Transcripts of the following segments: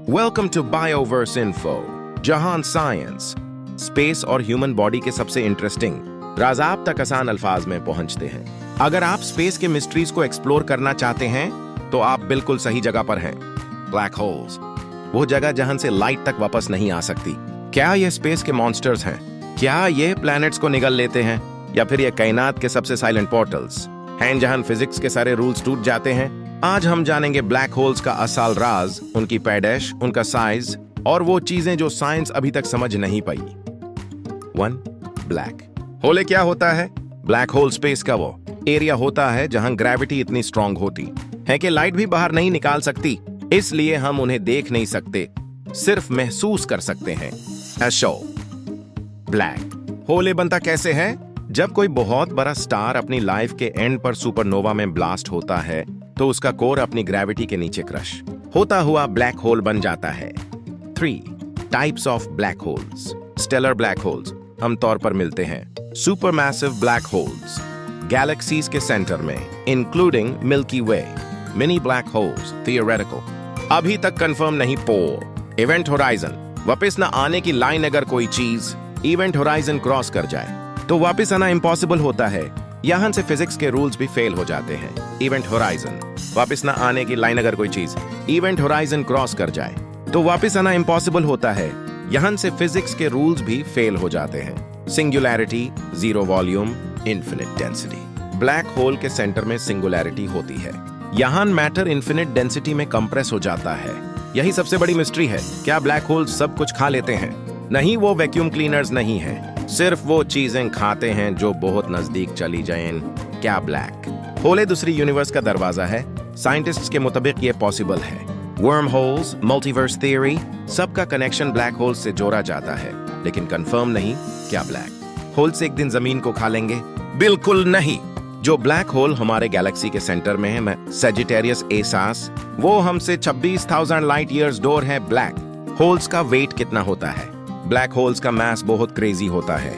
Welcome to Bioverse info, जहां science, space और human body के सबसे इंटरेस्टिंग राज आप तक आसान अल्फाज में पहुंचते हैं। अगर आप स्पेस के मिस्ट्रीज को एक्सप्लोर करना चाहते हैं तो आप बिल्कुल सही जगह पर हैं। ब्लैक होल्स, वो जगह जहां से लाइट तक वापस नहीं आ सकती। क्या ये स्पेस के मॉन्स्टर्स हैं? क्या ये प्लैनेट्स को निगल लेते हैं, या फिर ये कायनात के सबसे साइलेंट पोर्टल्स हैं जहां फिजिक्स के सारे रूल्स टूट जाते हैं? आज हम जानेंगे ब्लैक होल्स का असल राज, उनकी पैदाइश, उनका साइज और वो चीजें जो साइंस अभी तक समझ नहीं पाई। 1. ब्लैक होल क्या होता है? ब्लैक होल स्पेस का वो एरिया होता है जहां ग्रेविटी इतनी स्ट्रांग होती है कि लाइट भी बाहर नहीं निकाल सकती, इसलिए हम उन्हें देख नहीं सकते, सिर्फ महसूस कर सकते हैं। ब्लैक होल बनता कैसे है? जब कोई बहुत बड़ा स्टार अपनी लाइफ के एंड पर सुपरनोवा में ब्लास्ट होता है तो उसका कोर अपनी ग्रेविटी के नीचे क्रश होता हुआ ब्लैक होल बन जाता है। 3. Types of black holes. Stellar black holes आमतौर पर मिलते हैं सुपरमैसिव ब्लैक होल्स गैलेक्सीज के सेंटर में, including Milky Way. Mini black holes theoretical, अभी तक कंफर्म नहीं। पोल इवेंट होराइजन, वापस न आने की लाइन। अगर कोई चीज इवेंट होराइजन क्रॉस कर जाए तो वापस आना इम्पॉसिबल होता है। यहां से फिजिक्स के रूल्स भी फेल हो जाते हैं। इवेंट होराइजन, वापस न आने की लाइन। अगर कोई चीज इवेंट होराइजन क्रॉस कर जाए तो वापस आना इम्पॉसिबल होता है। यहां से फिजिक्स के रूल्स भी फेल हो जाते हैं। Singularity, zero volume, infinite density. Black hole के सेंटर में सिंगुलैरिटी होती है। यहां मैटर इन्फिनिट डेंसिटी में कंप्रेस हो जाता है। यही सबसे बड़ी मिस्ट्री है। क्या ब्लैक होल सब कुछ खा लेते हैं? नहीं, वो वैक्यूम क्लीनर्स नहीं है, सिर्फ वो चीजें खाते हैं जो बहुत नजदीक चली जाएं। क्या ब्लैक होल दूसरी यूनिवर्स का दरवाजा है? साइंटिस्ट्स के मुताबिक ये पॉसिबल है। वर्म होल्स, मल्टीवर्स थ्योरी, सबका कनेक्शन ब्लैक होल से जोड़ा जाता है, लेकिन कंफर्म नहीं। क्या ब्लैक होल से एक दिन जमीन को खा लेंगे? बिल्कुल नहीं। जो ब्लैक होल हमारे गैलेक्सी के सेंटर में है, सेजिटेरियस एसास, वो हमसे 26,000 लाइट ईयर्स दूर है। ब्लैक होल्स का वेट कितना होता है? ब्लैक होल्स का मास बहुत क्रेजी होता है।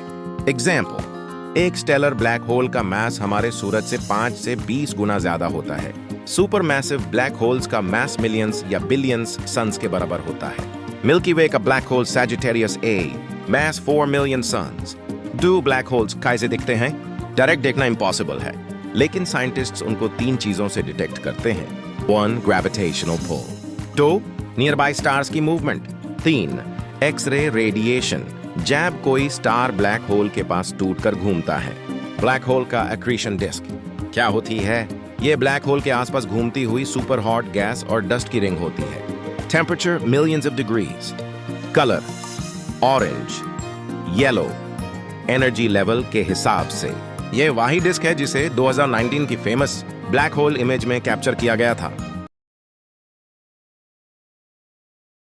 एग्जाम्पल, एक स्टेलर ब्लैक होल का मास हमारे सूरज से 5 से 20 गुना ज्यादा होता है। सुपर मैसिव ब्लैक होल्स का मास मिलियंस या बिलियंस सन्स के बराबर होता है। मिल्की वे का black hole Sagittarius A, mass 4 million suns. 2 black holes कैसे दिखते हैं? डायरेक्ट देखना इम्पॉसिबल है, लेकिन साइंटिस्ट्स उनको 3 चीजों से डिटेक्ट करते हैं। 1. Gravitational pull. 2. Nearby stars की मूवमेंट। 3. एक्स-रे रेडिएशन, जब कोई स्टार ब्लैक होल के पास टूटकर घूमता है। ब्लैक होल का एक्रीशन डिस्क क्या होती है? ये ब्लैक होल के आसपास घूमती हुई सुपर हॉट गैस और डस्ट की रिंग होती है। Temperature millions of degrees. Colour orange, yellow, energy level के हिसाब से। ये वही डिस्क है जिसे 2019 की फेमस ब्लैक होल इमेज में कैप्चर किया गया था।